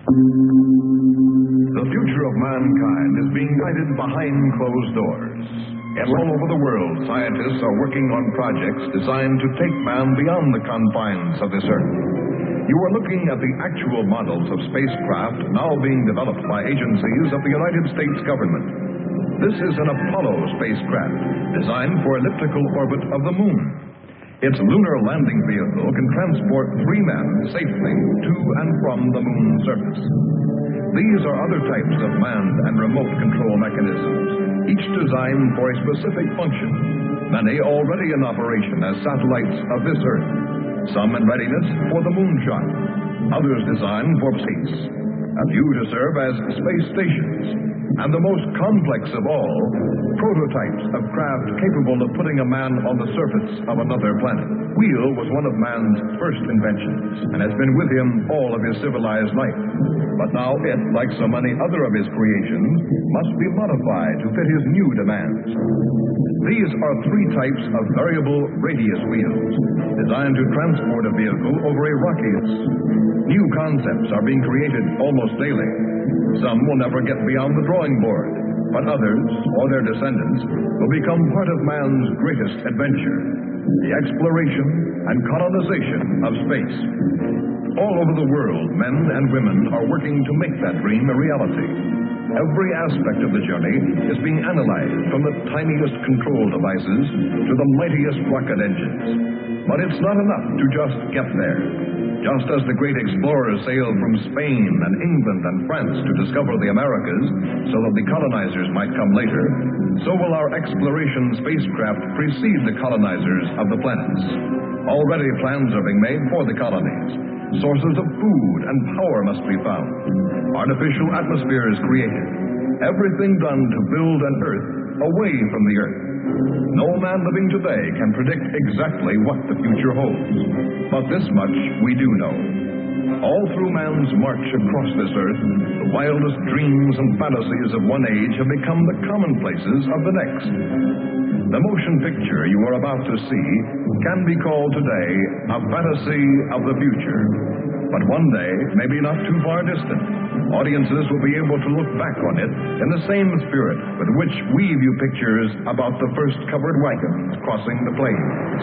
The future of mankind is being guided behind closed doors. Yes, all over the world, scientists are working on projects designed to take man beyond the confines of this earth. You are looking at the actual models of spacecraft now being developed by agencies of the United States government. This is an Apollo spacecraft designed for elliptical orbit of the moon. Its lunar landing vehicle can transport 3 men safely to and from the moon's surface. These are other types of manned and remote control mechanisms, each designed for a specific function, many already in operation as satellites of this Earth, some in readiness for the moonshot, others designed for space, a few to serve as space stations, and the most complex of all, prototypes of craft capable of putting a man on the surface of another planet. Wheel was one of man's first inventions and has been with him all of his civilized life. But now it, like so many other of his creations, must be modified to fit his new demands. These are 3 types of variable radius wheels, designed to transport a vehicle over a rocky surface. New concepts are being created almost daily. Some will never get beyond the drawing board, but others, or their descendants, will become part of man's greatest adventure, the exploration and colonization of space. All over the world, men and women are working to make that dream a reality. Every aspect of the journey is being analyzed, from the tiniest control devices to the mightiest rocket engines. But it's not enough to just get there. Just as the great explorers sailed from Spain and England and France to discover the Americas so that the colonizers might come later, so will our exploration spacecraft precede the colonizers of the planets. Already plans are being made for the colonies. Sources of food and power must be found. Artificial atmospheres created. Everything done to build an Earth away from the Earth. No man living today can predict exactly what the future holds. But this much we do know. All through man's march across this Earth, the wildest dreams and fantasies of one age have become the commonplaces of the next. The motion picture you are about to see can be called today a fantasy of the future. But one day, maybe not too far distant, audiences will be able to look back on it in the same spirit with which we view pictures about the first covered wagons crossing the plains.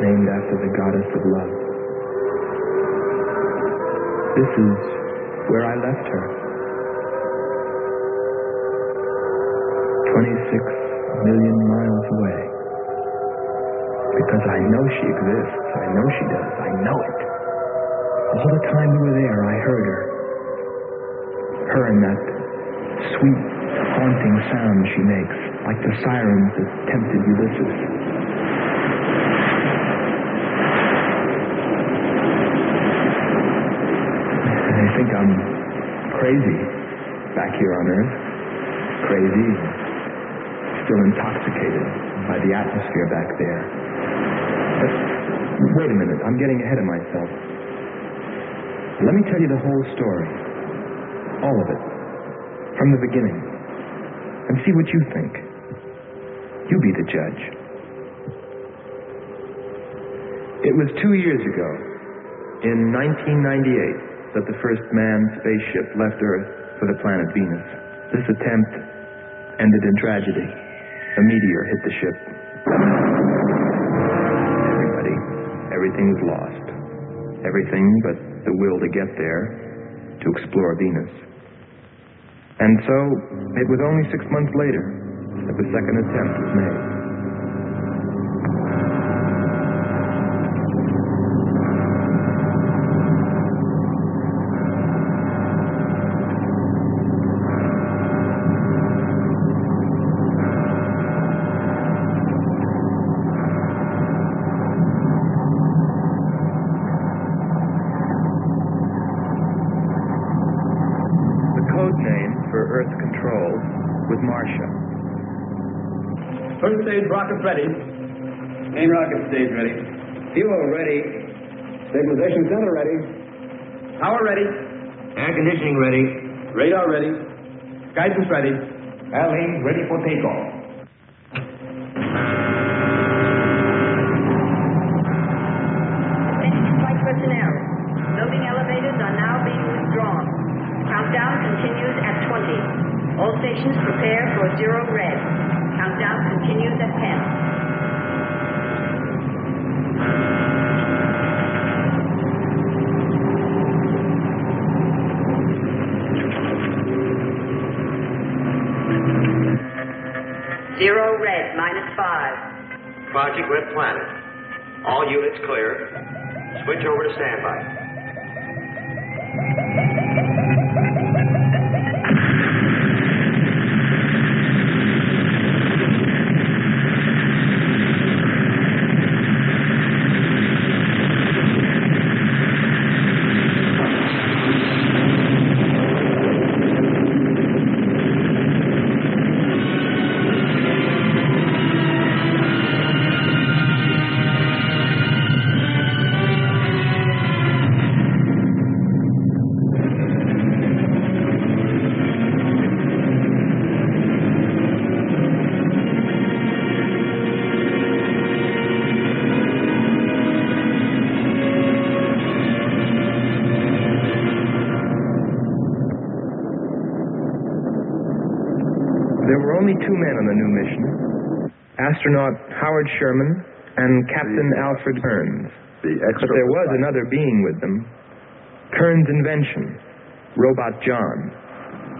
named after the goddess of love. This is where I left her. 26 million miles away. I know she exists. I know she does. I know it. All the time we were there, I heard her. Her and that sweet, haunting sound she makes, like the sirens that tempted Ulysses. I think I'm crazy back here on Earth. Crazy, still intoxicated by the atmosphere back there. But wait a minute, I'm getting ahead of myself. Let me tell you the whole story. All of it. From the beginning. And see what you think. You be the judge. It was 2 years ago, in 1998, that the first manned spaceship left Earth for the planet Venus. This attempt ended in tragedy. A meteor hit the ship. Everything's lost. Everything but the will to get there, to explore Venus. And so, it was only 6 months later that the second attempt was made. Earth control with Marcia. First stage rockets ready. Main rocket stage ready. Fuel ready. Stabilization center ready. Power ready. Air conditioning ready. Radar ready. Guidance ready. Airlane ready for takeoff. Attention flight personnel. Loading elevators are now being withdrawn. Countdown continues at 20. All stations prepare for 0 red. Countdown continues at 10. Zero red, -5. Project Red Planet. All units clear. Switch over to standby. There were only 2 men on the new mission, astronaut Howard Sherman and Captain Alfred Kearns. But there was another being with them, Kearns' invention, Robot John.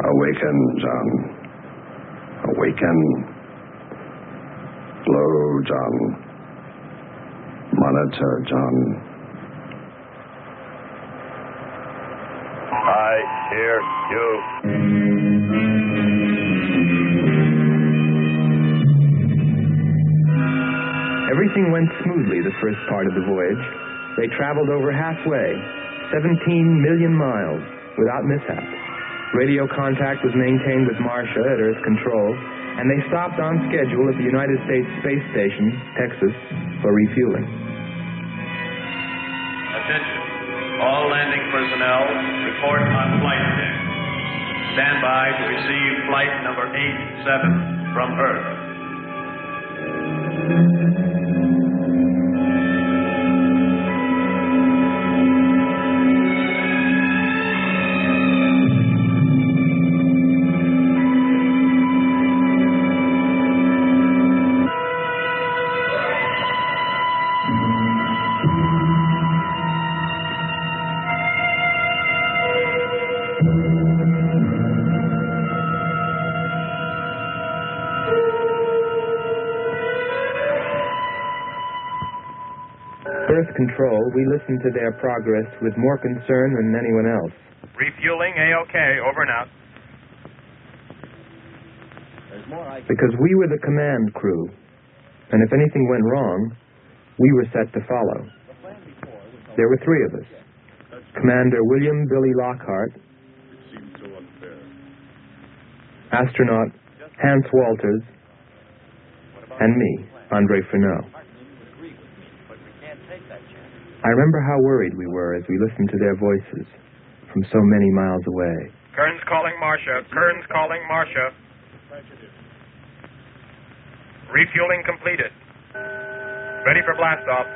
Awaken, John. Awaken. Slow, John. Monitor, John. I hear you. Everything went smoothly the first part of the voyage. They traveled over halfway, 17 million miles, without mishap. Radio contact was maintained with Marcia at Earth Control, and they stopped on schedule at the United States Space Station, Texas, for refueling. Attention. All landing personnel, report on flight deck. Stand by to receive flight number 87 from Earth. Earth Control, we listened to their progress with more concern than anyone else. Refueling A-OK. Over and out. Because we were the command crew, and if anything went wrong, we were set to follow. There were three of us. Commander William Billy Lockhart, astronaut Hans Walters, and me, Andre Freneau. I remember how worried we were as we listened to their voices from so many miles away. Kern's calling Marcia. Kern's calling Marcia. Refueling completed. Ready for blast-off.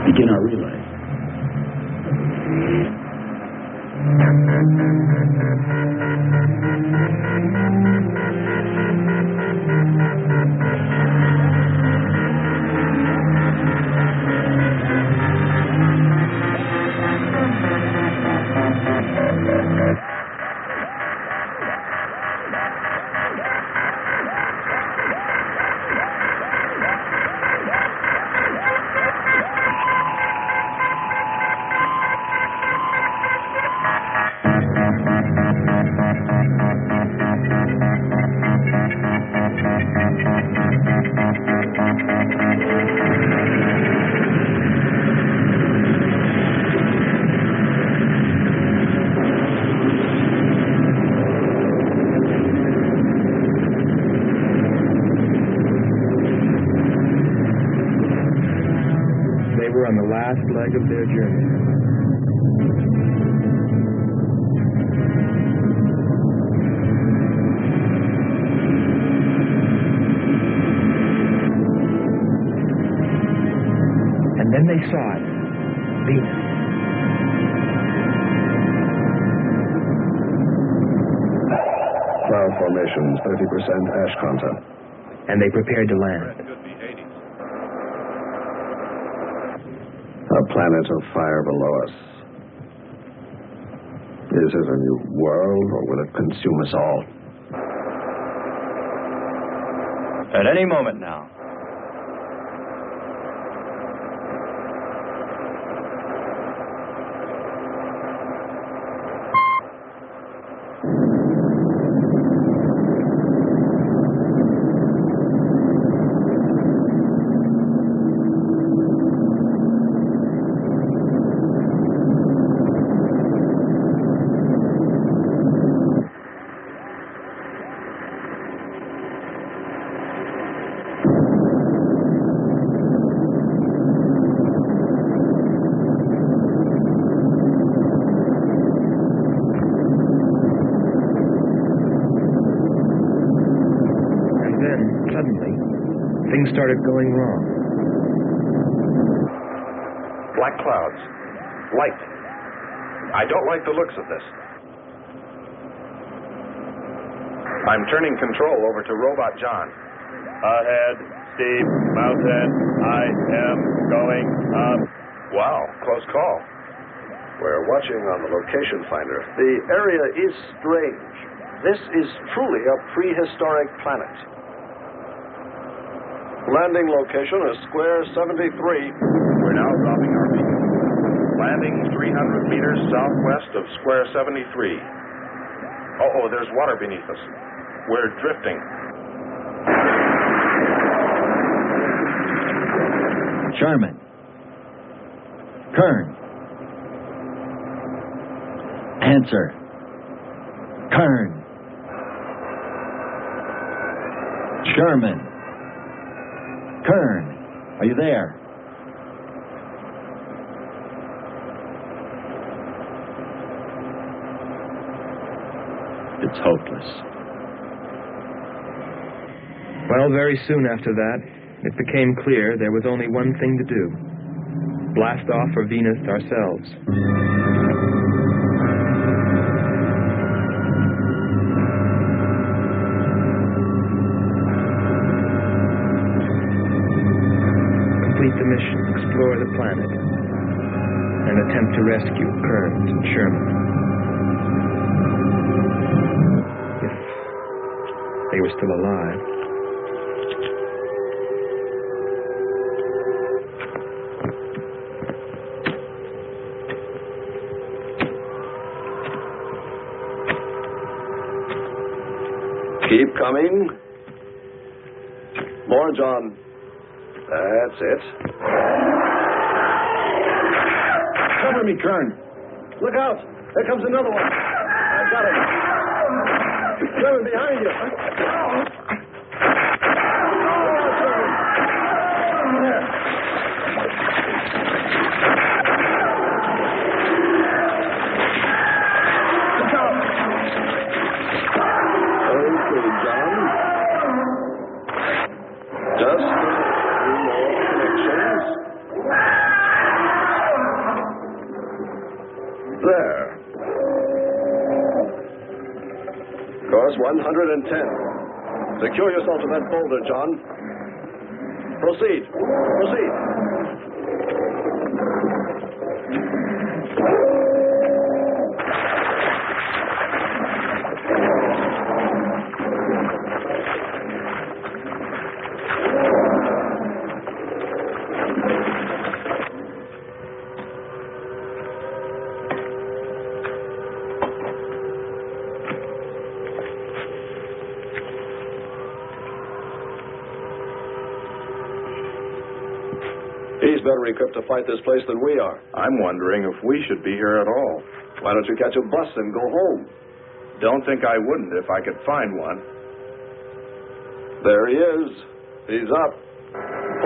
Begin our relay. On the last leg of their journey. And then they saw it. Venus. Cloud formations, 30% ash content. And they prepared to land. A planet of fire below us. Is it a new world, or will it consume us all? At any moment now. Things started going wrong. Black clouds. Light. I don't like the looks of this. I'm turning control over to Robot John. Ahead, Steve, mountain. I am going up. Wow, close call. We're watching on the location finder. The area is strange. This is truly a prehistoric planet. Landing location is square 73. We're now dropping our beacon. Landing 300 meters southwest of square 73. Oh, there's water beneath us. We're drifting. Sherman. Kern. Answer. Kern. Sherman. Kern, are you there? It's hopeless. Well, very soon after that, it became clear there was only one thing to do. Blast off for Venus ourselves. explore the planet and attempt to rescue Kearns and Sherman. If they were still alive. Keep coming. More, John. That's it. Cover me, Kern. Look out. There comes another one. I got him. Sherman, behind you. There. Course 110. Secure yourself to that boulder, John. Proceed. Proceed. He's better equipped to fight this place than we are. I'm wondering if we should be here at all. Why don't you catch a bus and go home? Don't think I wouldn't if I could find one. There he is. He's up.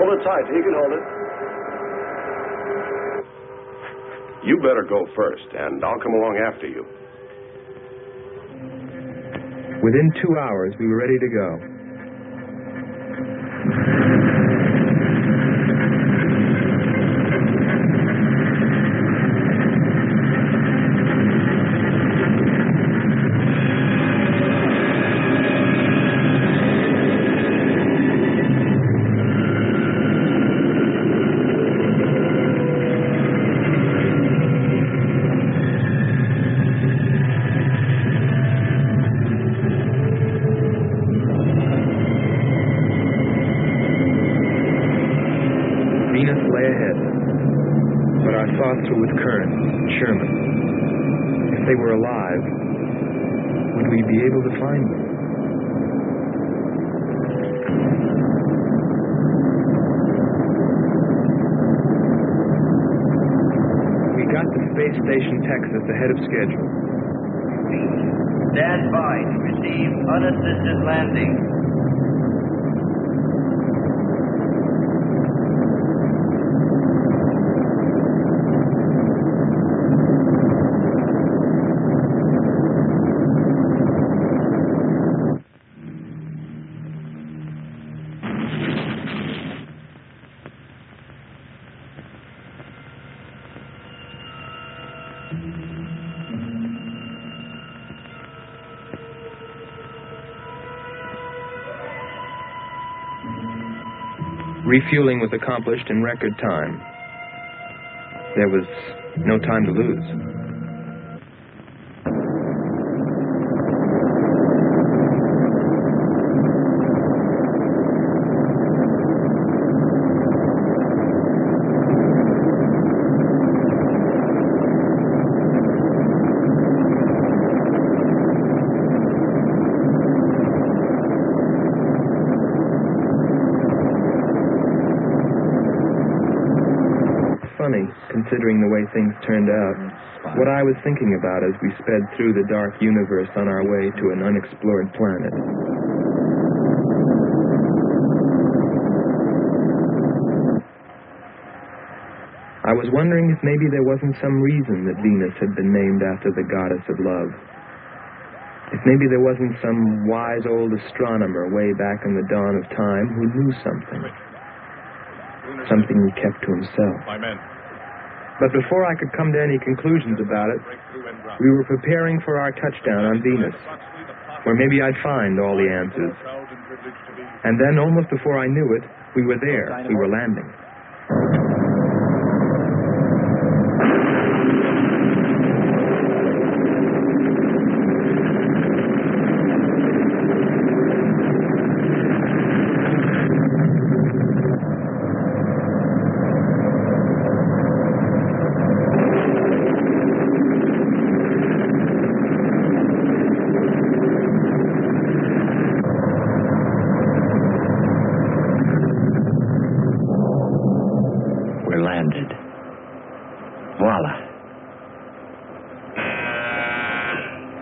Hold it tight. He can hold it. You better go first, and I'll come along after you. Within 2 hours, we were ready to go. With Kearns and Sherman. If they were alive, would we be able to find them? We got to Space Station Texas ahead of schedule. Stand by to receive unassisted landing. Refueling was accomplished in record time. There was no time to lose. Considering the way things turned out, what I was thinking about as we sped through the dark universe on our way to an unexplored planet. I was wondering if maybe there wasn't some reason that Venus had been named after the goddess of love. If maybe there wasn't some wise old astronomer way back in the dawn of time who knew something. Something he kept to himself. My men. But before I could come to any conclusions about it, we were preparing for our touchdown on Venus, where maybe I'd find all the answers. And then, almost before I knew it, we were there. We were landing.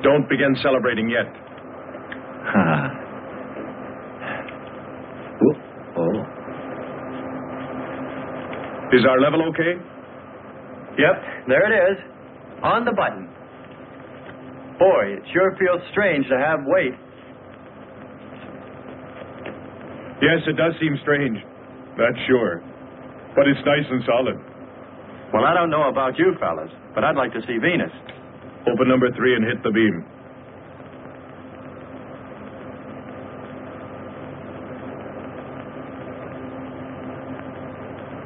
Don't begin celebrating yet. Oh. Is our level okay? Yep, there it is. On the button. Boy, it sure feels strange to have weight. Yes, it does seem strange. That's sure. But it's nice and solid. Well, I don't know about you fellas, but I'd like to see Venus. Open number 3 and hit the beam.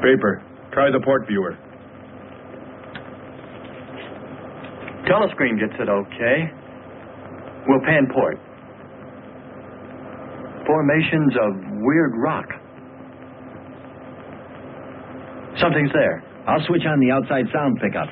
Paper. Try the port viewer. Telescreen gets it okay. We'll pan port. Formations of weird rock. Something's there. I'll switch on the outside sound pickup.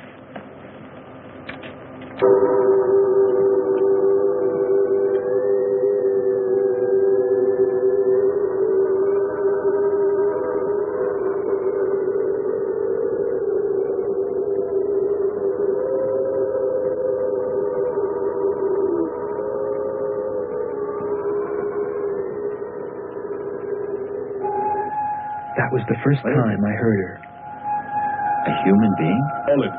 That was the first time I heard her. A human being? Hold it.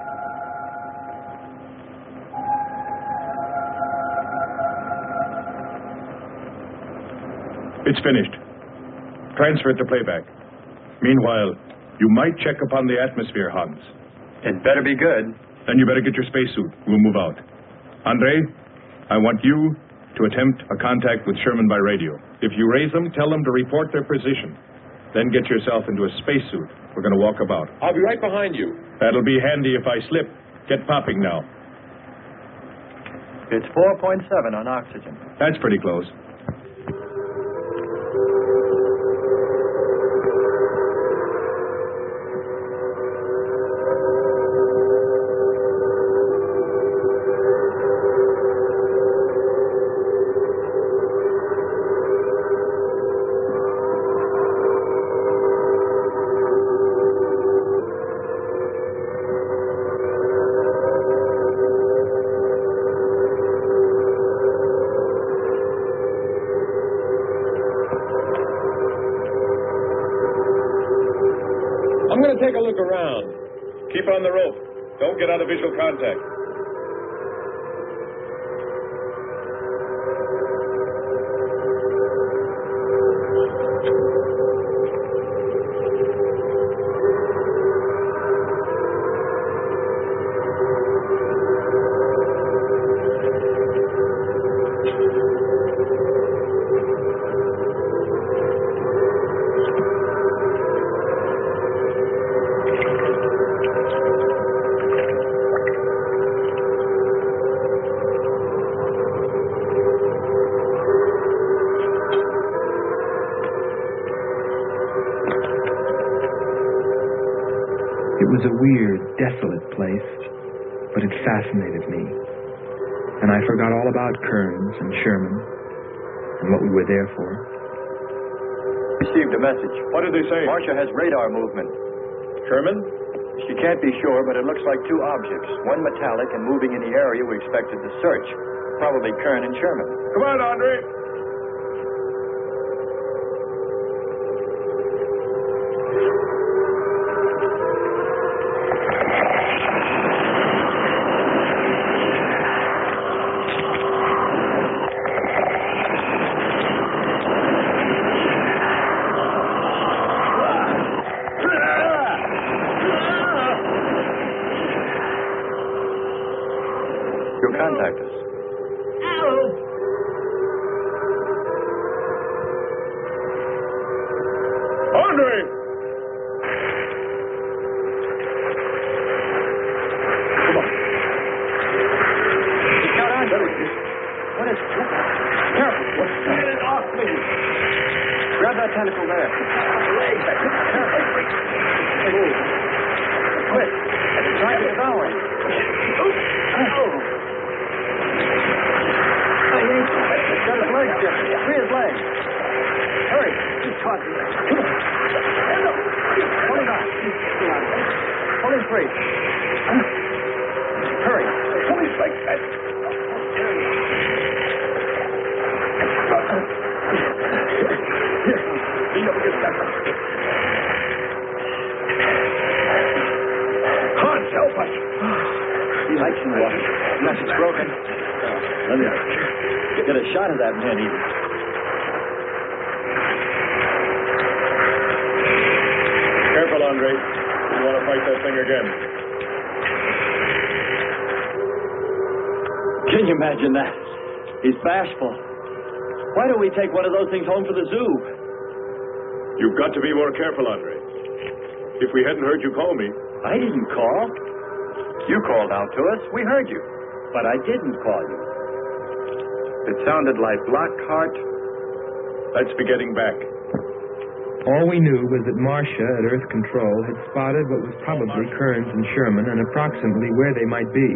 It's finished. Transfer it to playback. Meanwhile, you might check upon the atmosphere, Hans. It better be good. Then you better get your spacesuit. We'll move out. Andre, I want you to attempt a contact with Sherman by radio. If you raise them, tell them to report their position. Then get yourself into a spacesuit. We're going to walk about. I'll be right behind you. That'll be handy if I slip. Get popping now. It's 4.7 on oxygen. That's pretty close. I'm going to take a look around. Keep on the rope. Don't get out of visual contact. It was a weird, desolate place, but it fascinated me. And I forgot all about Kearns and Sherman and what we were there for. Received a message. What did they say? Marcia has radar movement. Sherman? She can't be sure, but it looks like two objects. One metallic and moving in the area we expected to search. Probably Kern and Sherman. Come on, Andre. You'll contact us. Andre! Come on. He's got on. What is... Careful. Get it off me. Grab that tentacle there. Careful. Move. Quick. It's trying to devour him. He's got his legs different. Free his legs. Hurry. He's caught. Come on. Hold him on. Hold him free. Hurry. Hold his legs. Lean up against that. Hans, help us. He likes some water. Unless it's broken. Let me get a shot of that man even. Careful, Andre. You want to fight that thing again. Can you imagine that? He's bashful. Why don't we take one of those things home for the zoo? You've got to be more careful, Andre. If we hadn't heard you call me... I didn't call. You called out to us. We heard you. But I didn't call you. It sounded like Lockhart. Let's be getting back. All we knew was that Marcia at Earth Control had spotted what was probably Kearns and Sherman and approximately where they might be.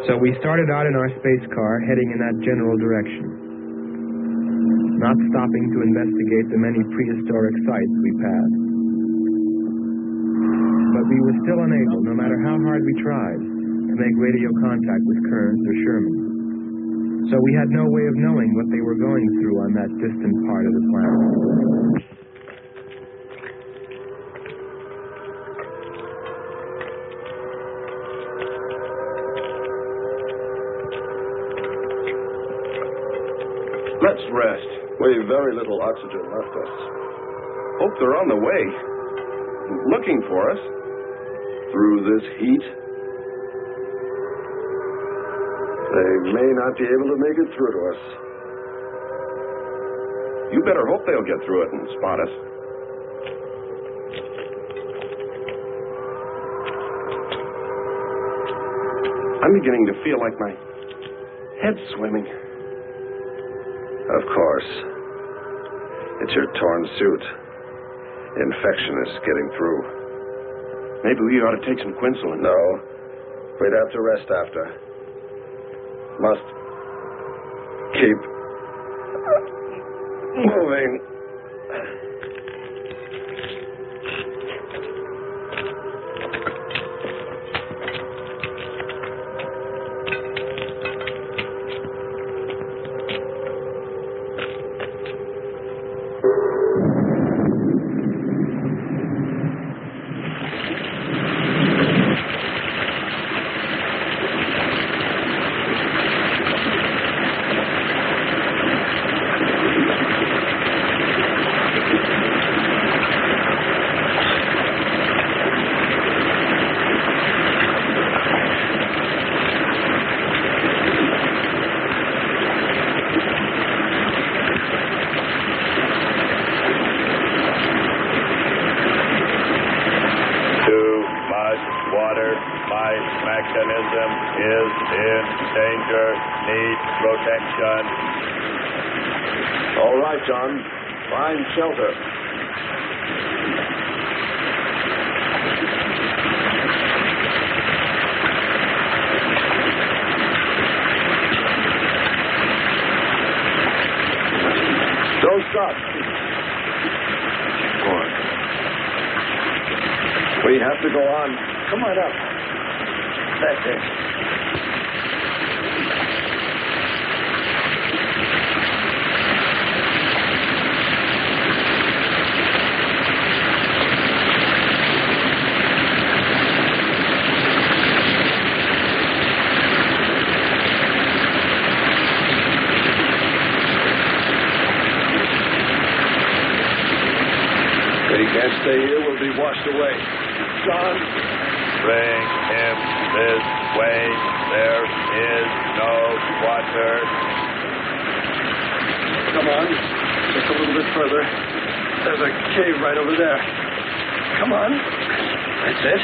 So we started out in our space car heading in that general direction, not stopping to investigate the many prehistoric sites we passed. But we were still unable, no matter how hard we tried, to make radio contact with Kearns or Sherman. So we had no way of knowing what they were going through on that distant part of the planet. Let's rest. We've very little oxygen left us. Hope they're on the way. Looking for us. Through this heat. They may not be able to make it through to us. You better hope they'll get through it and spot us. I'm beginning to feel like my head's swimming. Of course. It's your torn suit. Infection is getting through. Maybe we ought to take some quinsulin. No. We'd have to rest after. Must keep moving. Mechanism is in danger. Need protection. All right, John. Find shelter. Don't stop. Go on. We have to go on. Come on up. That's it. If he can't stay here, we'll be washed away. John. Bring him this way. There is no water. Come on. Just a little bit further. There's a cave right over there. Come on. That's it.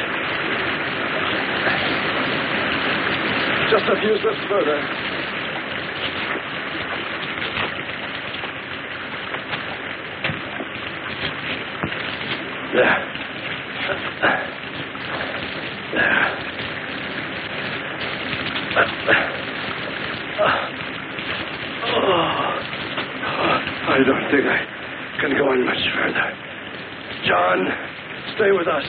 Just a few steps further. There. I don't think I can go in much further. John, stay with us.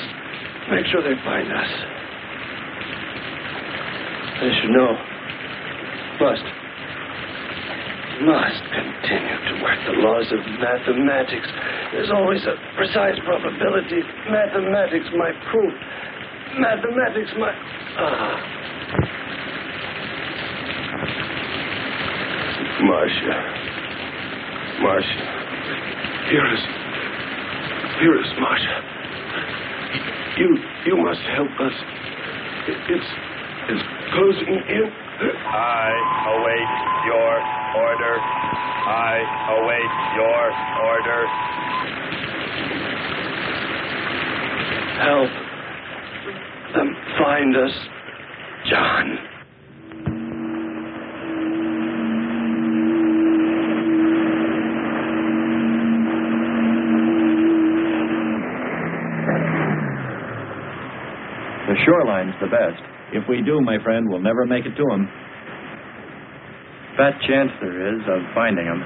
Make sure they find us. They should know. Must. must continue to work the laws of mathematics. There's always a precise probability. Mathematics, my proof. Mathematics, my... Marcia. Hear us, Marcia. You must help us. It's closing in. I await your order. I await your order. Help them find us, John. The shoreline's the best. If we do, my friend, we'll never make it to them. Fat chance there is of finding them.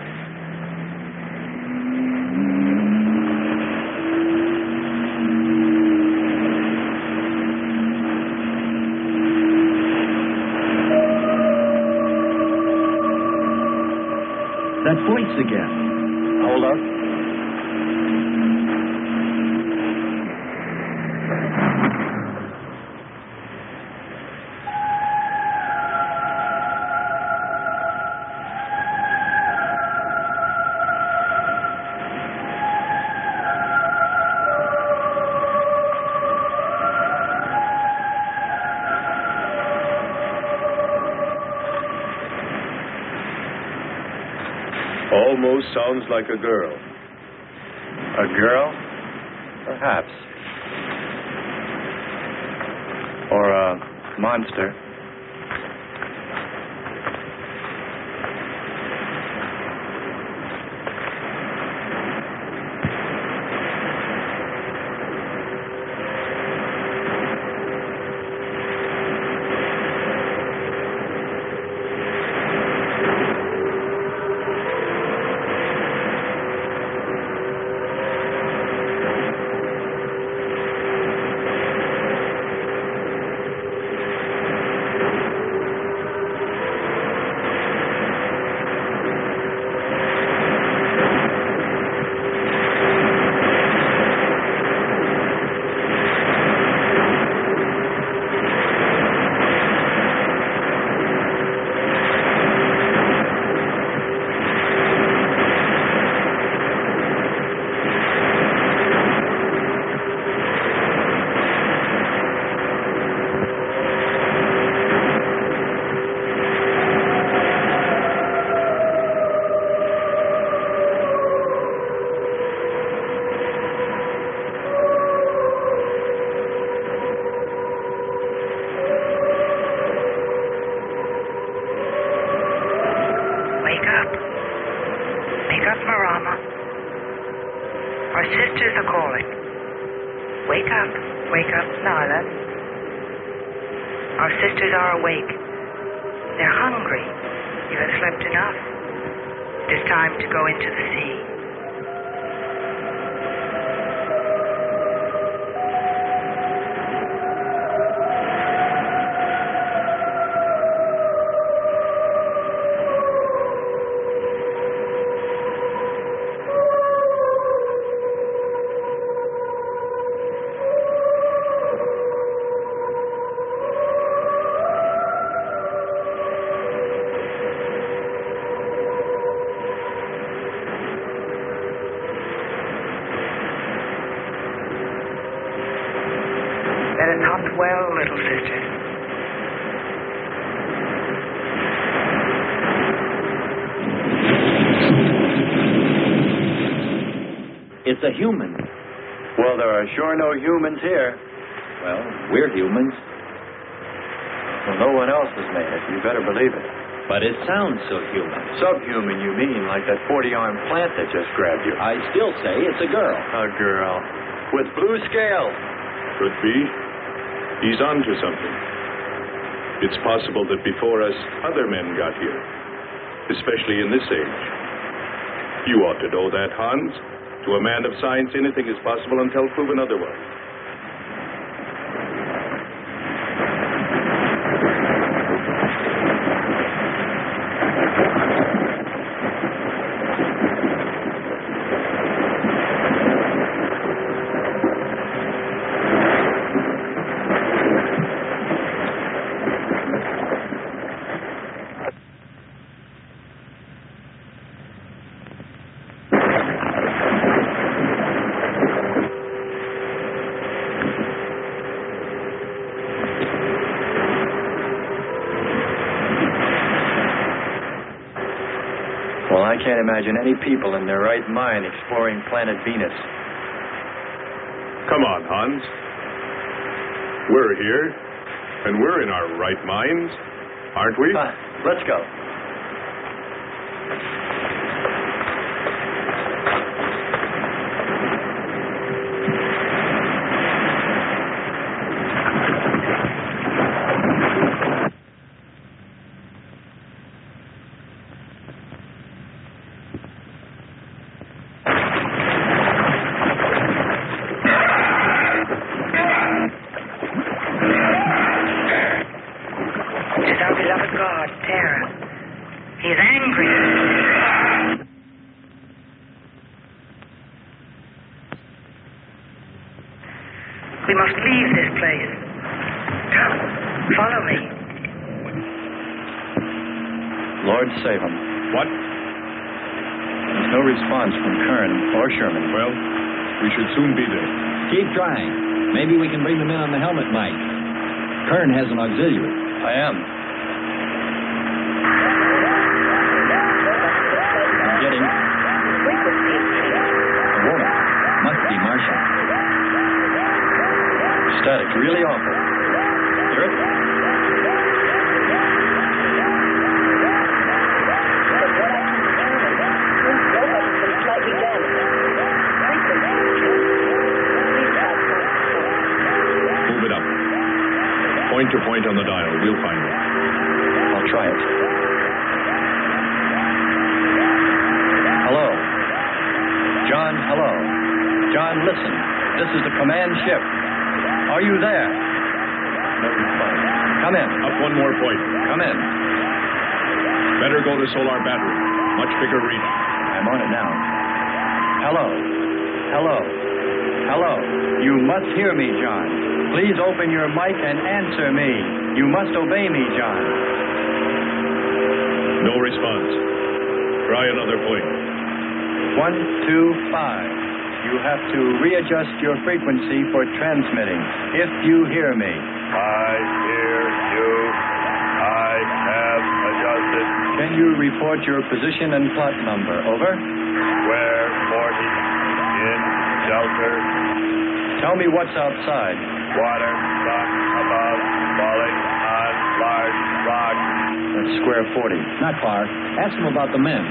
That voice again. Hold up. Almost sounds like a girl. A girl? Perhaps. Or a monster. It's a human. Well, there are sure no humans here. Well, we're humans. Well, no one else has made it. You better believe it. But it sounds so human. Subhuman, you mean, like that 40-armed plant that just grabbed you. I still say it's a girl. A girl. With blue scales. Could be. He's on to something. It's possible that before us, other men got here. Especially in this age. You ought to know that, Hans. To a man of science, anything is possible until proven otherwise. Well, I can't imagine any people in their right mind exploring planet Venus. Come on, Hans. We're here, and we're in our right minds, aren't we? Let's go. We must leave this place. Come, follow me. Lord save him. What? There's no response from Kern or Sherman. Well, we should soon be there. Keep trying. Maybe we can bring them in on the helmet mic. Kern has an auxiliary. I am. I'm getting a woman. Must be Martian. Static, really awful. Hear it? Move it up. Point to point on the dial. We'll find it. I'll try it. Hello. John, hello. John, listen. This is the command ship. Are you there? No reply. Come in. Up one more point. Come in. Better go to solar battery. Much bigger reading. I'm on it now. Hello. Hello. Hello. You must hear me, John. Please open your mic and answer me. You must obey me, John. No response. Try another point. 1, 2, 5. You have to readjust your frequency for transmitting. If you hear me. I hear you. I have adjusted. Can you report your position and plot number? Over. Square 40 in shelter. Tell me what's outside. Water, rock above, falling on large rock. That's square 40. Not far. Ask them about the men.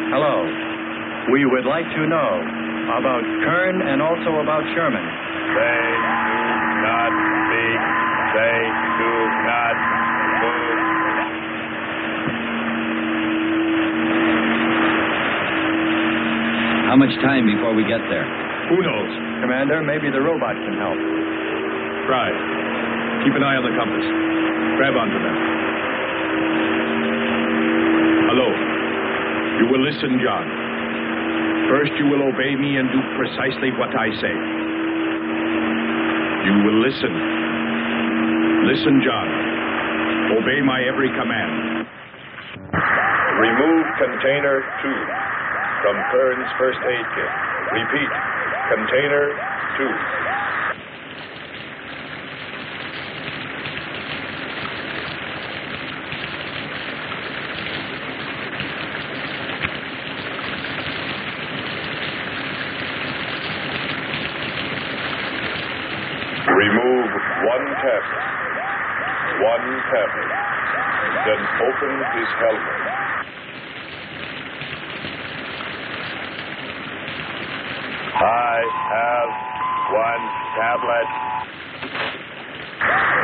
Hello. We would like to know about Kern and also about Sherman. They do not speak. They do not move. How much time before we get there? Who knows? Commander, maybe the robot can help. Try. Keep an eye on the compass. Grab onto them. Hello. You will listen, John. First, you will obey me and do precisely what I say. You will listen. Listen, John. Obey my every command. Remove container 2 from Kern's first aid kit. Repeat, container 2. Remove 1 tablet. 1 tablet. Then open his helmet. I have 1 tablet.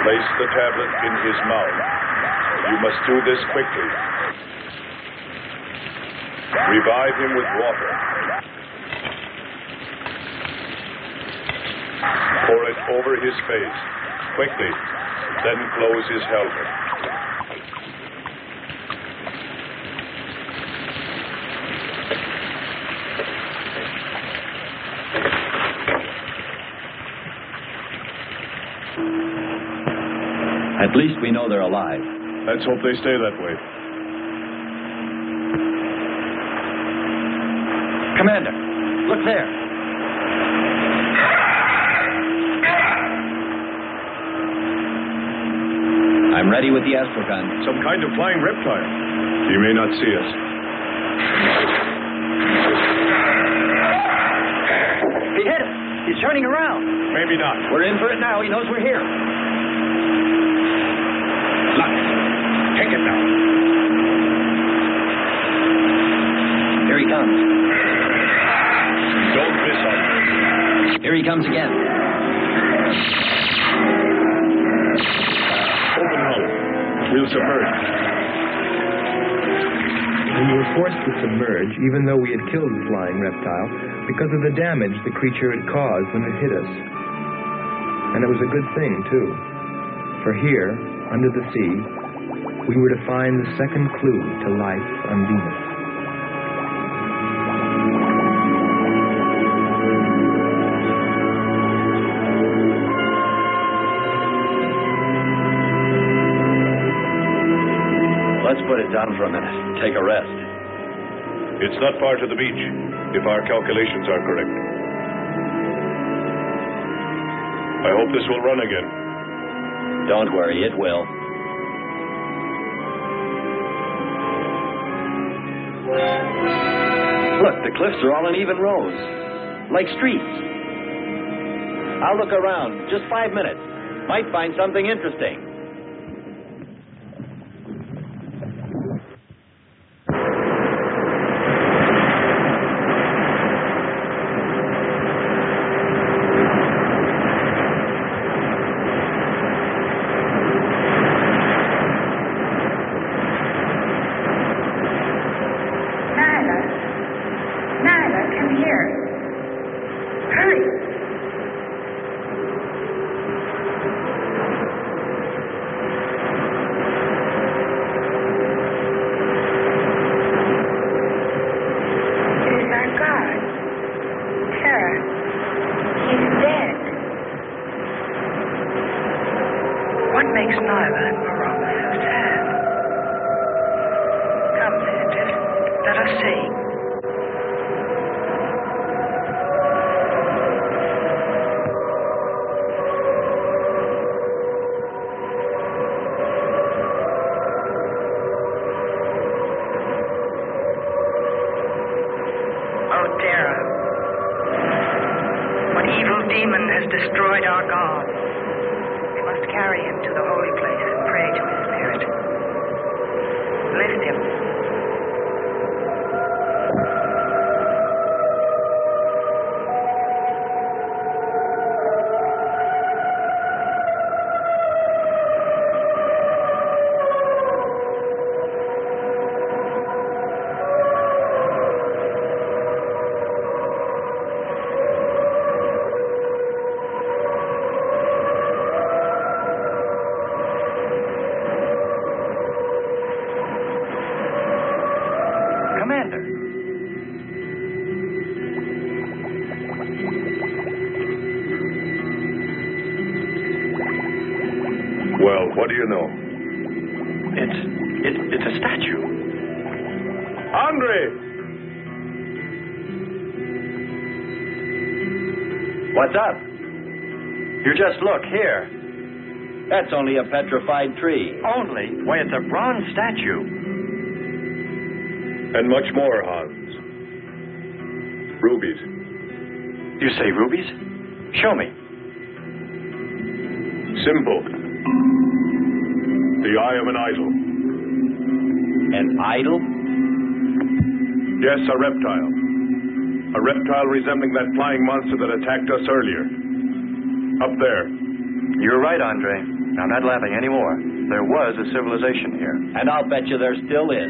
Place the tablet in his mouth. You must do this quickly. Revive him with water. Pour it over his face. Quickly. Then close his helmet. At least we know they're alive. Let's hope they stay that way. Commander, look there. I'm ready with the astrogun. Some kind of flying reptile. He may not see us. He hit it. He's turning around. Maybe not. We're in for it now. He knows we're here. Look. Take it now. Here he comes. Don't miss on this. Here he comes again. Open hull. We'll submerge. We were forced to submerge, even though we had killed the flying reptile, because of the damage the creature had caused when it hit us. And it was a good thing, too. For here, under the sea, we were to find the second clue to life on Venus. Let's put it down for a minute. Take a rest. It's not far to the beach, if our calculations are correct. I hope this will run again. Don't worry, it will. Look, the cliffs are all in even rows, like streets. I'll look around. Just 5 minutes. Might find something interesting. Destroyed our God. We must carry him to the holy place and pray to his spirit. Lift him. Well, what do you know? It's a statue. Andre! What's up? You just look here. That's only a petrified tree. Only? Why, it's a bronze statue. And much more, Hans. Rubies. You say rubies? Show me. Simple. The eye of an idol. An idol? Yes, a reptile. A reptile resembling that flying monster that attacked us earlier. Up there. You're right, Andre. I'm not laughing anymore. There was a civilization here. And I'll bet you there still is.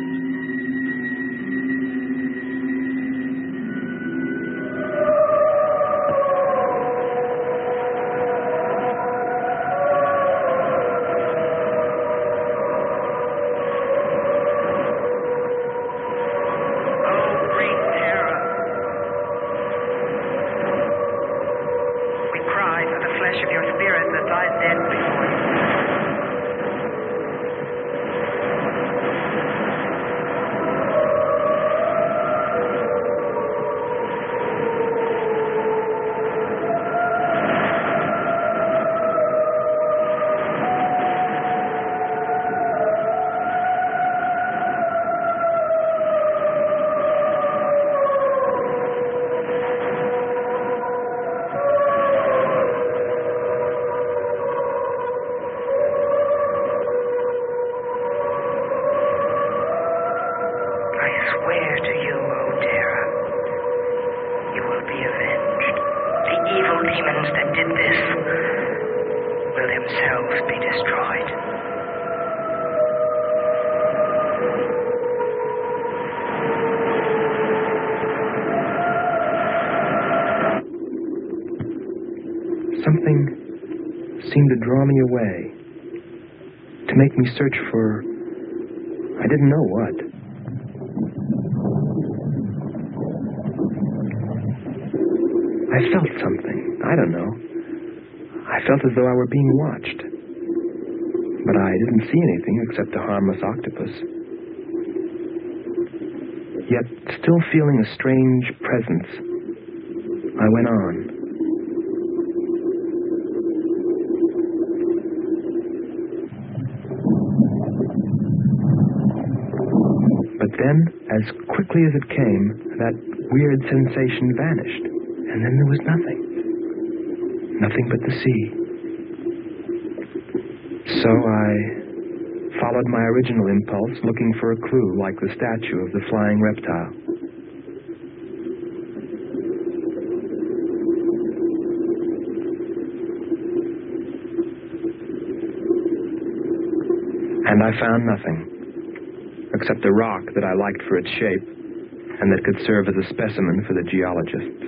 beings that did this will themselves be destroyed. Something seemed to draw me away, to make me search for, I didn't know what. I felt something. I don't know. I felt as though I were being watched. But I didn't see anything except a harmless octopus. Yet, still feeling a strange presence, I went on. But then, as quickly as it came, that weird sensation vanished. And then there was nothing. Nothing but the sea. So I followed my original impulse, looking for a clue like the statue of the flying reptile. And I found nothing, except a rock that I liked for its shape and that could serve as a specimen for the geologist.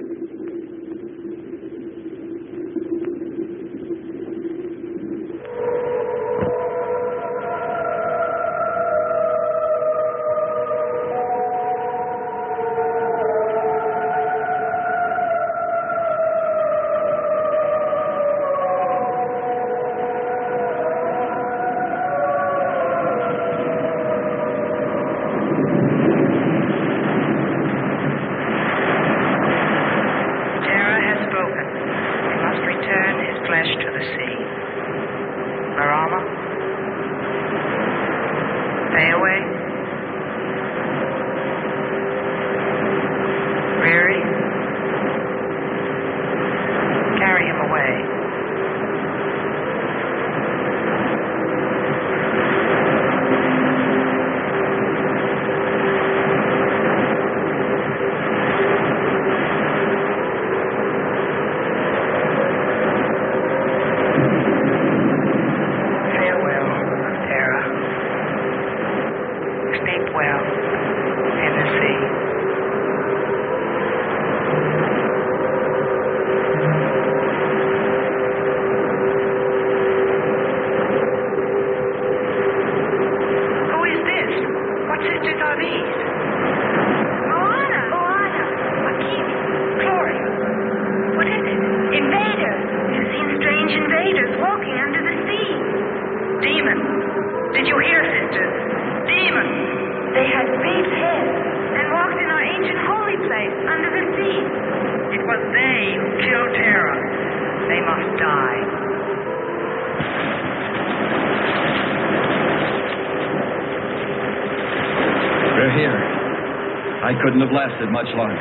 I couldn't have lasted much longer.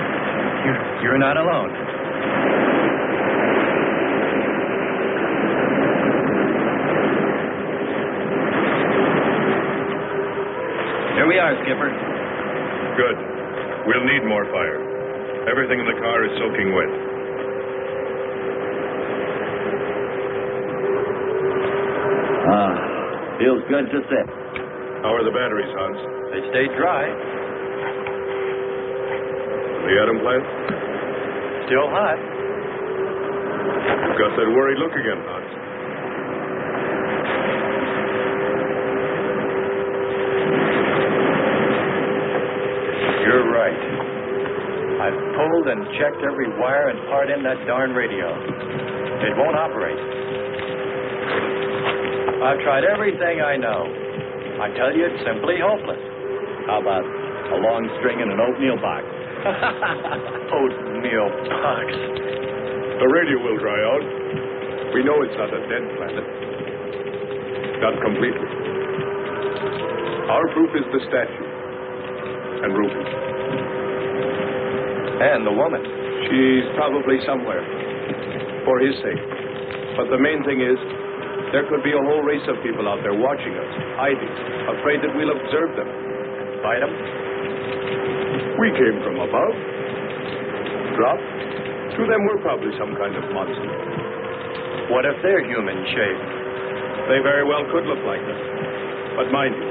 You're not alone. Here we are, Skipper. Good. We'll need more fire. Everything in the car is soaking wet. Feels good to sit. How are the batteries, Hans? They stayed dry. The atom plant? Still hot. You've got that worried look again, Hans. You're right. I've pulled and checked every wire and part in that darn radio. It won't operate. I've tried everything I know. I tell you, it's simply hopeless. How about a long string and an oatmeal box? Oatmeal box. The radio will dry out. We know it's not a dead planet. Not completely. Our proof is the statue. And Ruby. And the woman. She's probably somewhere. For his sake. But the main thing is, there could be a whole race of people out there watching us, hiding, afraid that we'll observe them. Fight them? We came from above. Dropped. To them, we're probably some kind of monster. What if they're human shaped? They very well could look like them. But mind you,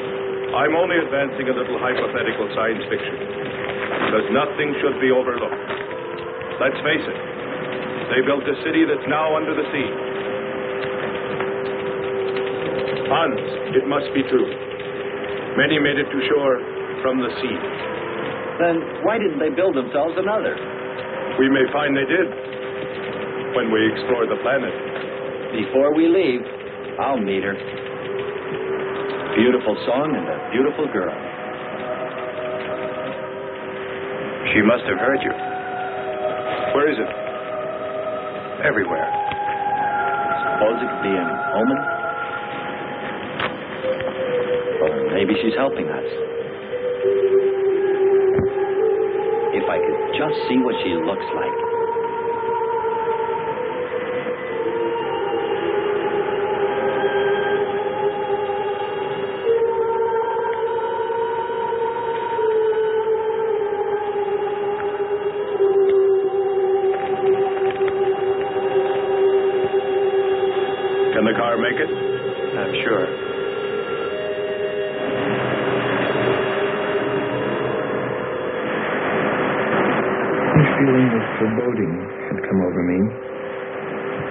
I'm only advancing a little hypothetical science fiction. Because nothing should be overlooked. Let's face it, they built a city that's now under the sea. Hans, it must be true. Many made it to shore from the sea. Then why didn't they build themselves another? We may find they did when we explore the planet. Before we leave, I'll meet her. Beautiful song and a beautiful girl. She must have heard you. Where is it? Everywhere. Suppose it could be an omen? Or maybe she's helping us. If I could just see what she looks like. Can the car make it? I'm sure. A feeling of foreboding had come over me.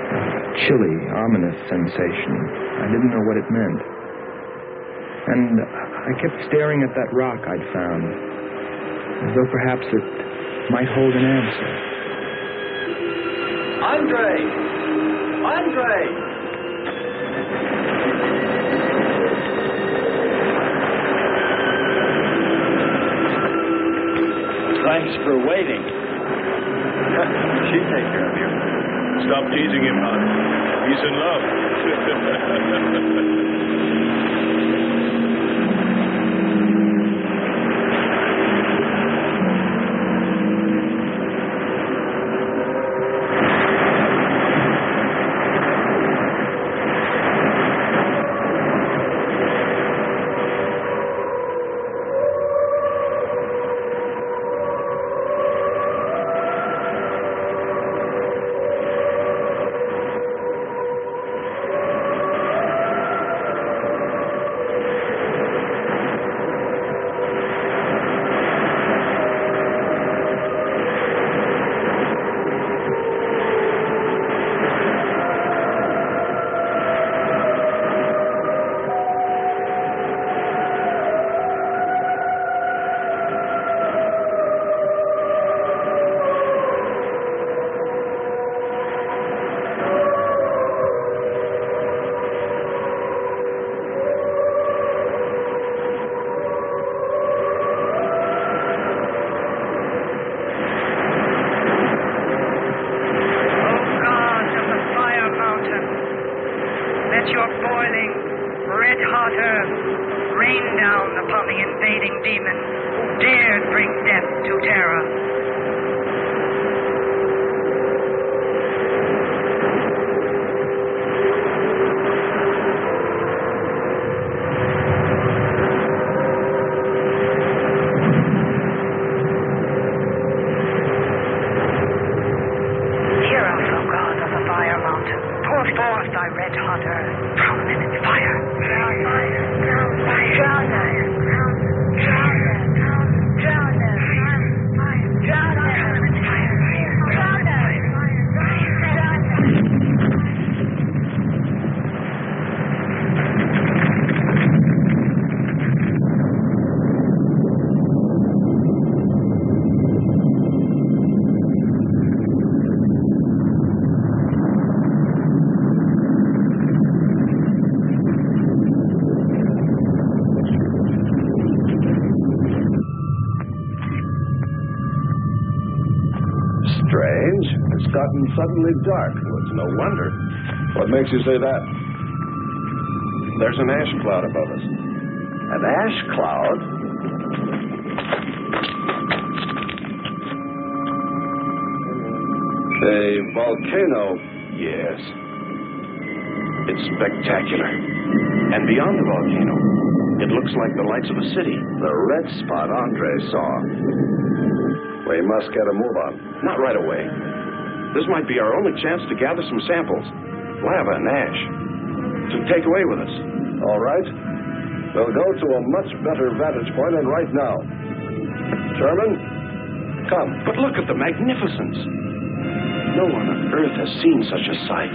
A chilly, ominous sensation. I didn't know what it meant. And I kept staring at that rock I'd found, as though perhaps it might hold an answer. Andre! Andre! Thanks for waiting. She'd take care of you. Stop teasing him, Hans. He's in love. Strange. It's gotten suddenly dark. Well, it's no wonder. What makes you say that? There's an ash cloud above us. An ash cloud? A volcano. Yes. It's spectacular. And beyond the volcano, it looks like the lights of a city. The red spot Andre saw. We must get a move on. Not right away. This might be our only chance to gather some samples. lava and ash to take away with us. All right. We'll go to a much better vantage point, and right now. Sherman, come. But look at the magnificence. No one on Earth has seen such a sight.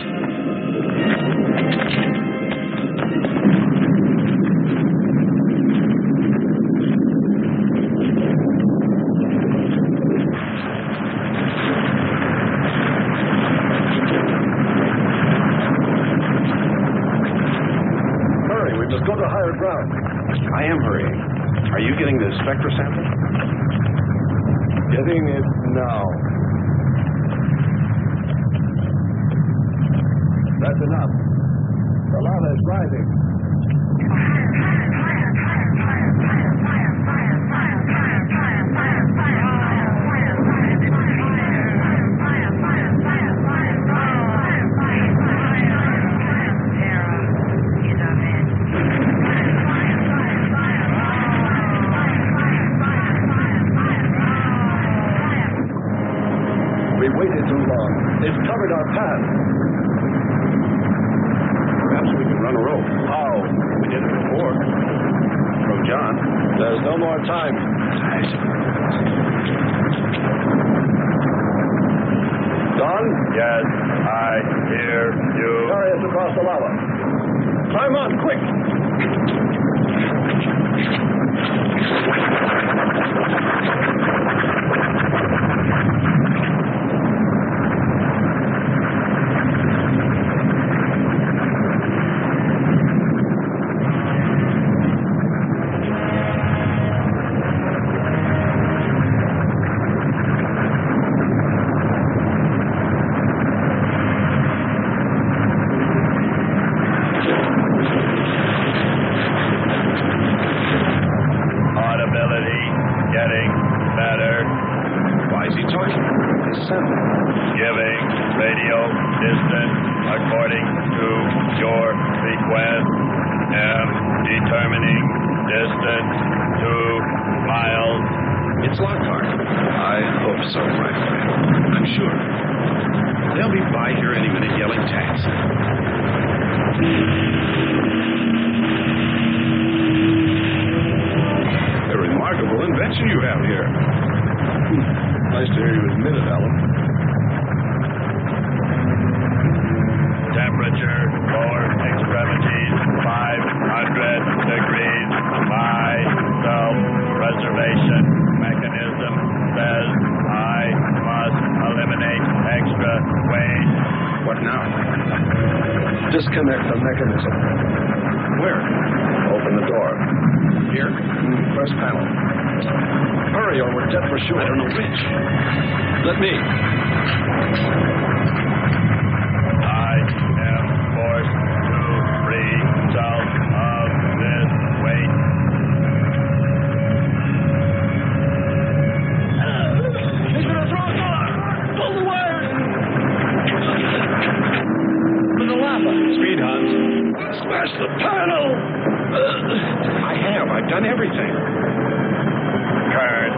Hurry, we must go to higher ground. I am hurrying. Are you getting the spectra sample? Getting it now. That's enough. The lava is rising. We waited too long. They've covered our path. Perhaps we can run a rope. How? We did it before. From John. There's no more time. Don? Yes, I hear you. Carry us across the lava. Climb on, quick! Audibility getting better. Why is he talking? His sound. Giving radio distance according to your request. Am determining distance 2 miles. It's Lockhart. I hope so, my friend. I'm sure. They'll be by here any minute yelling taxi. A remarkable invention you have here. Nice to hear you admit it, Alan. Temperature, lower extremities, 500 degrees. My self-preservation mechanism says I must eliminate extra weight. What now? Disconnect the mechanism. Where? Open the door. Here? First panel. Hurry or we're dead for sure. I don't know which. Let me. I am forced to free myself of this weight. He's gonna throw us off! Pull the wires! For the lava! Speed, Hans. Smash the panel! I've done everything. Kurt.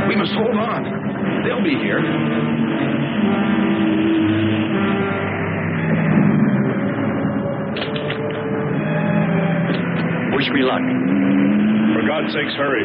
We must hold on. They'll be here. Wish me luck. For God's sakes, hurry.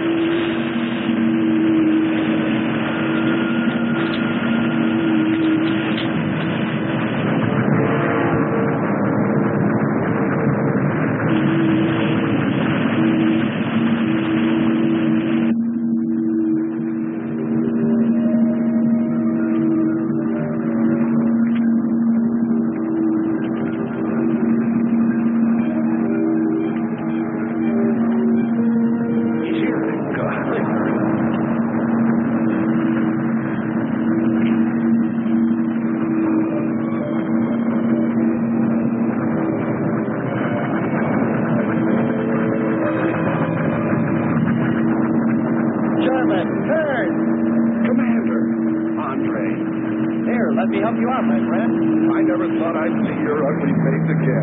Let me help you out, my friend. I never thought I'd see your ugly face again.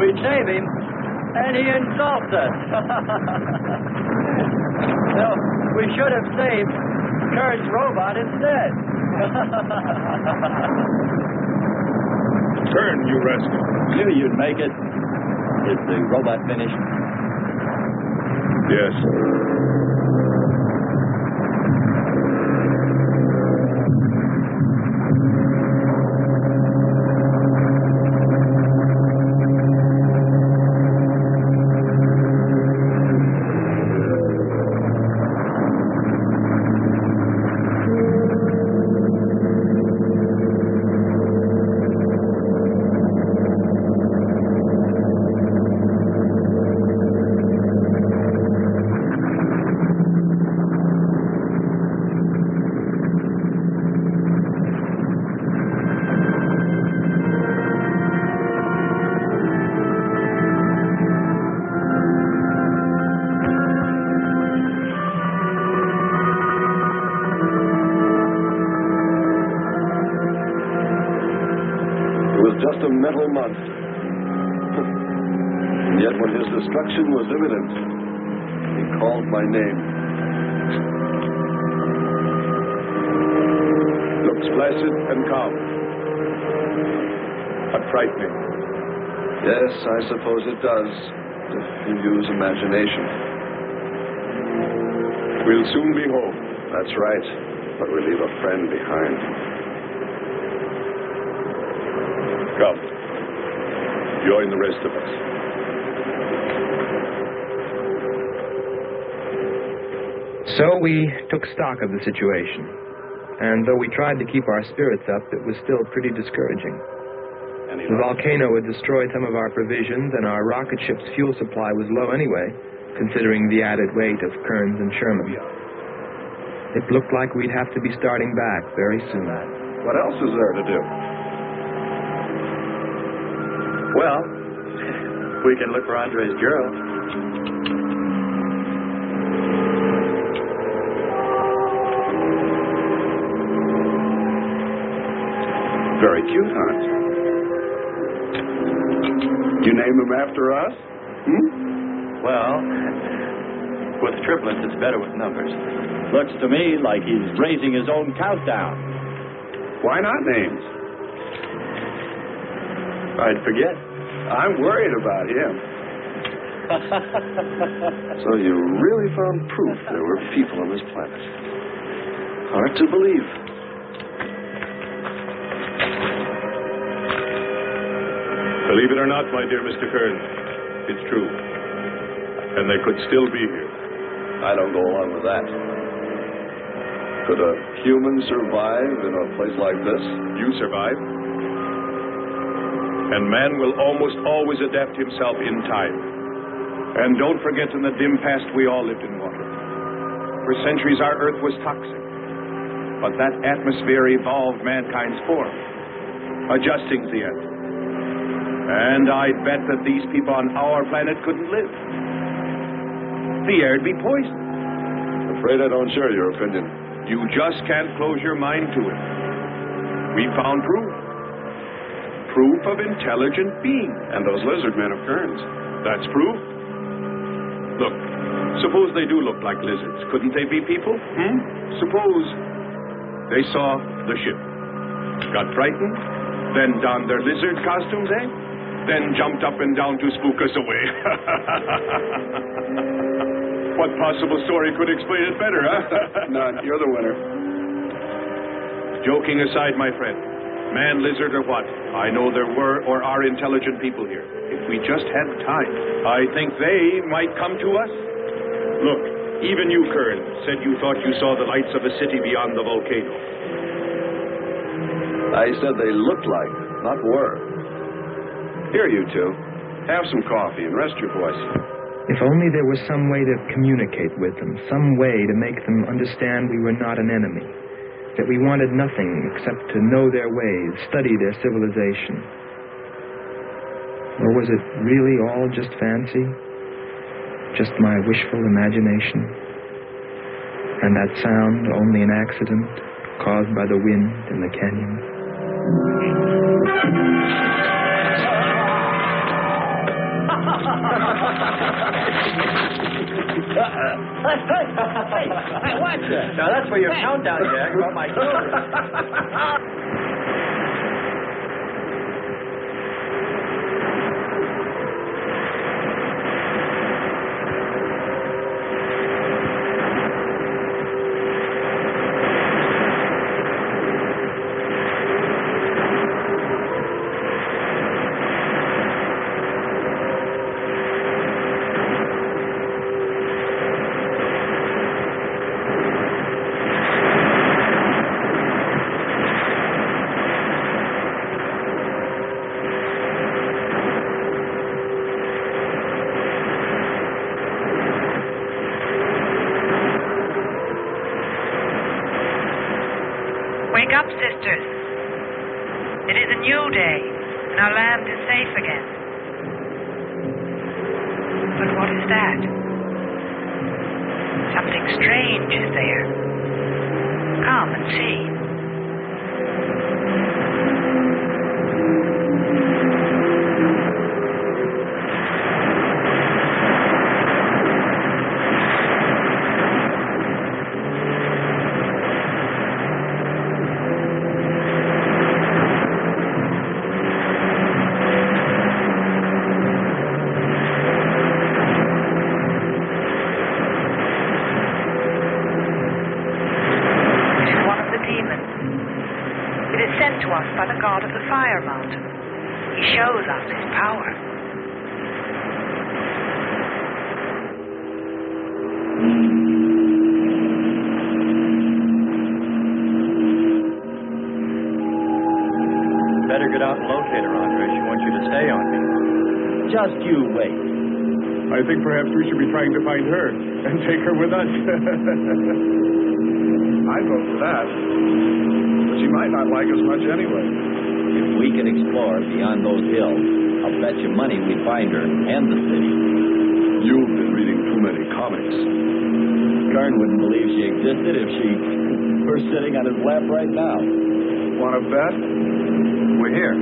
We'd save him, and he insults us. No, we should have saved Kern's robot instead. Kern, you rascal. Knew you'd make it. Is the robot finished? Yes. Just a mental monster. And yet when his destruction was imminent, he called my name. Looks placid and calm. But frightening. Yes, I suppose it does, if you use imagination. We'll soon be home. That's right, but we leave a friend behind. Come. Join the rest of us. So we took stock of the situation. And though we tried to keep our spirits up, it was still pretty discouraging. The volcano had destroyed some of our provisions, and our rocket ship's fuel supply was low anyway, considering the added weight of Kearns and Sherman. It looked like we'd have to be starting back very soon. What else is there to do? Well, we can look for Andre's girl. Very cute, huh? You name him after us? Well, with triplets, it's better with numbers. Looks to me like he's raising his own countdown. Why not names? I'd forget. I'm worried about him. So you really found proof there were people on this planet. Hard to believe. Believe it or not, my dear Mr. Kern, it's true. And they could still be here. I don't go along with that. Could a human survive in a place like this? You survive. And man will almost always adapt himself in time. And don't forget, in the dim past, we all lived in water. For centuries, our Earth was toxic. But that atmosphere evolved mankind's form, adjusting to the Earth. And I'd bet that these people on our planet couldn't live. The air'd be poisoned. Afraid I don't share your opinion. You just can't close your mind to it. We found proof. Proof of intelligent being. And those lizard men of Kearns. That's proof. Look, suppose they do look like lizards. Couldn't they be people? Suppose they saw the ship, got frightened, then donned their lizard costumes, then jumped up and down to spook us away. What possible story could explain it better, huh? None. You're the winner. Joking aside, my friend, man, lizard, or what, I know there were or are intelligent people here. If we just had time, I think they might come to us. Look, even you, Kern, said you thought you saw the lights of a city beyond the volcano. I said they looked like, not were. Here, you two. Have some coffee and rest your voice. If only there was some way to communicate with them, some way to make them understand we were not an enemy, that we wanted nothing except to know their ways, study their civilization. Or was it really all just fancy? Just my wishful imagination? And that sound only an accident? caused by the wind in the canyon. Hey, watch that. Now, that's for your countdown, Jack, about my children. Wake up, sisters. It is a new day, and our land is safe again. But what is that? Something strange is there. Come and see. To us by the god of the fire mountain. He shows us his power. Better get out and locate her, Andre. She wants you to stay on me. Just you wait. I think perhaps we should be trying to find her and take her with us. I'd vote for that. But she might not like us much anyway. If we can explore beyond those hills, I'll bet you money we find her and the city. You've been reading too many comics. Kern wouldn't believe she existed if she were sitting on his lap right now. Want to bet? We're here.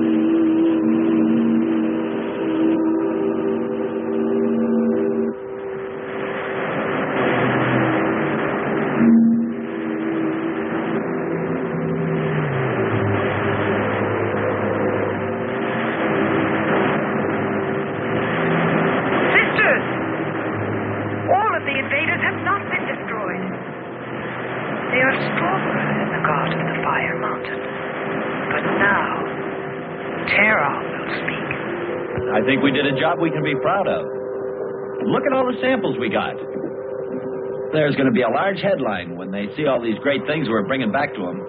I think we did a job we can be proud of. Look at all the samples we got. There's going to be a large headline when they see all these great things we're bringing back to them.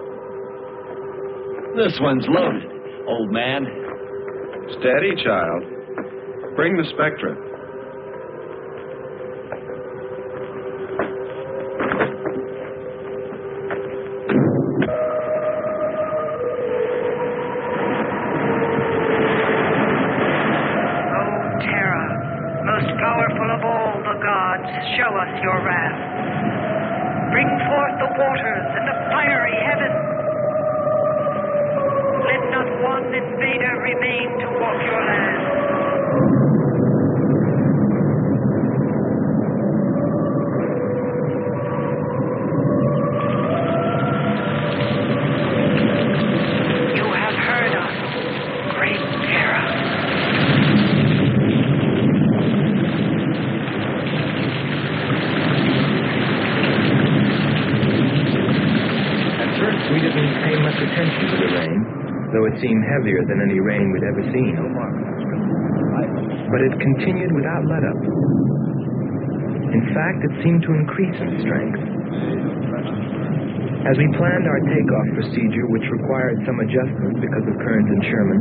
This one's loaded, old man. Steady, child. Bring the spectra. Show us your wrath. Bring forth the waters and the fiery heaven. Let not one invader remain to walk your land. You have heard us, great Terra. We didn't pay much attention to the rain, though it seemed heavier than any rain we'd ever seen. But it continued without let-up. In fact, it seemed to increase in strength. As we planned our takeoff procedure, which required some adjustment because of Kearns and Sherman,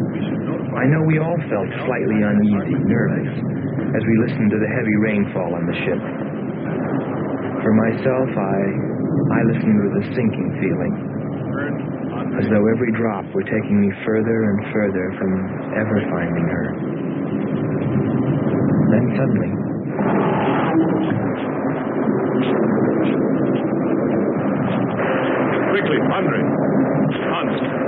I know we all felt slightly uneasy, nervous, as we listened to the heavy rainfall on the ship. For myself, I listened with a sinking feeling, as though every drop were taking me further and further from ever finding her. Then suddenly, Quickly, Andre. Hans.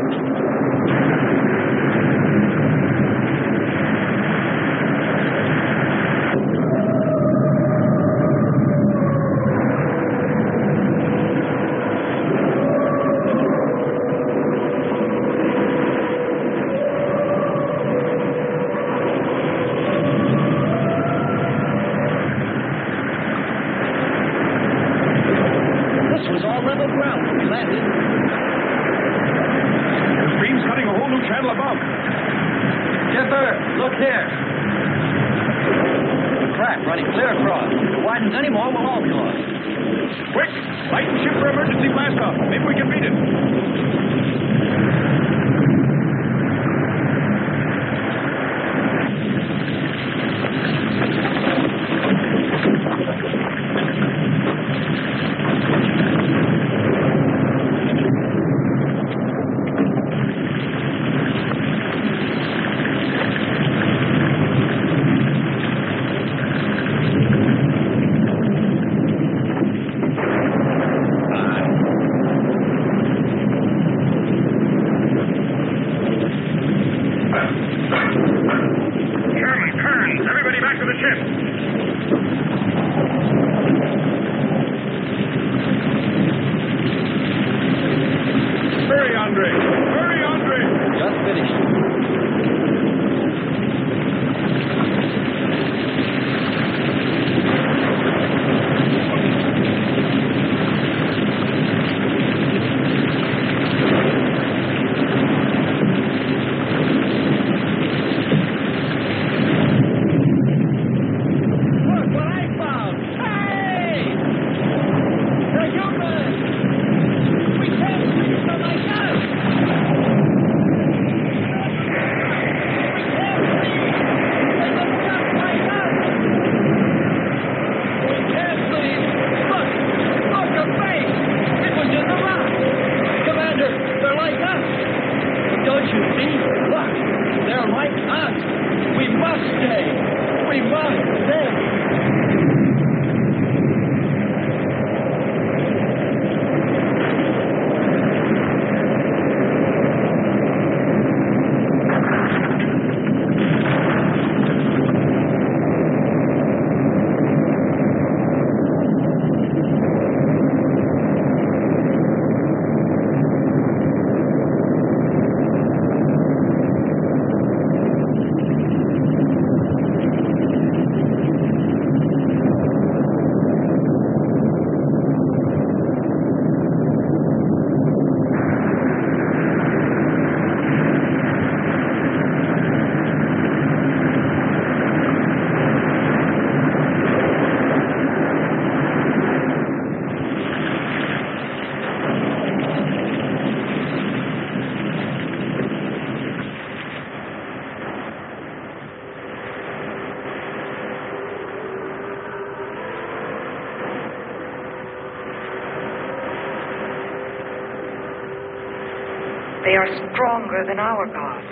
They are stronger than our gods.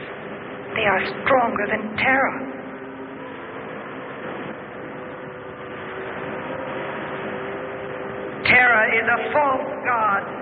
They are stronger than Terra. Terra is a false god.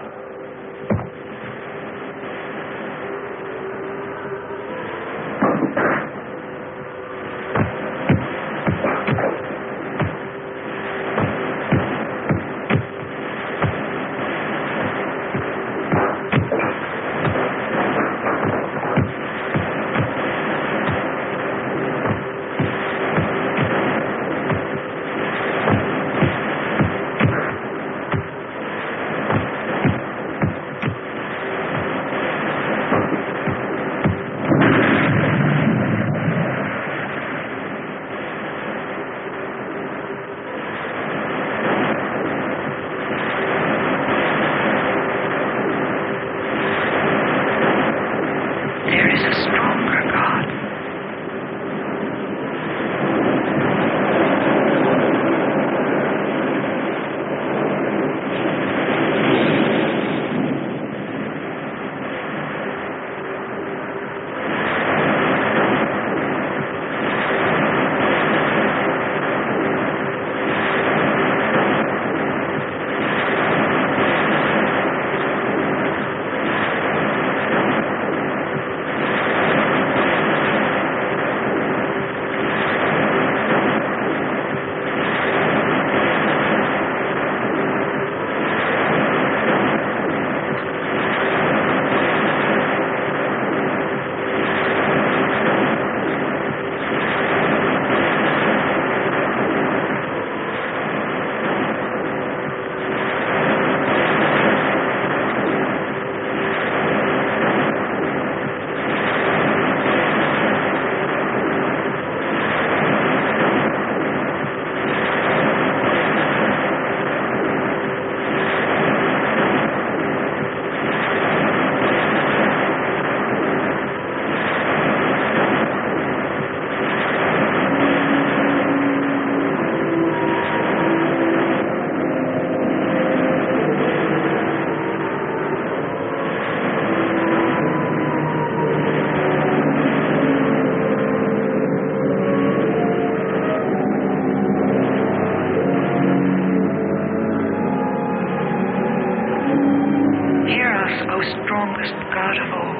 God of all.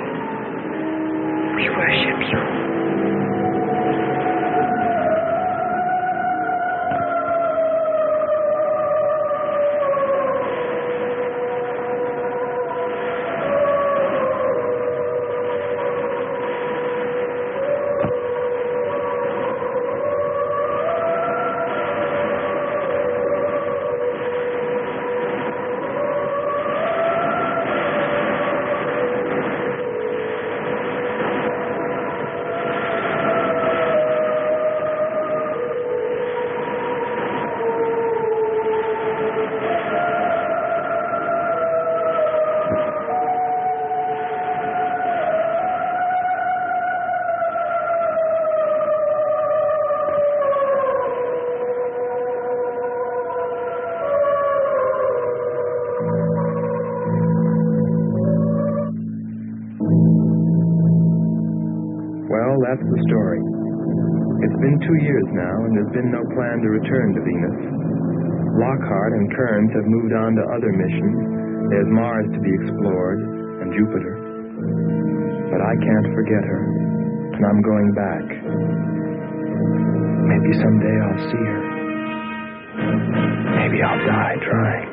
We worship you. Well, that's the story. It's been 2 years now, and there's been no plan to return to Venus. Lockhart and Kearns have moved on to other missions. There's Mars to be explored, and Jupiter. But I can't forget her, and I'm going back. Maybe someday I'll see her. Maybe I'll die trying.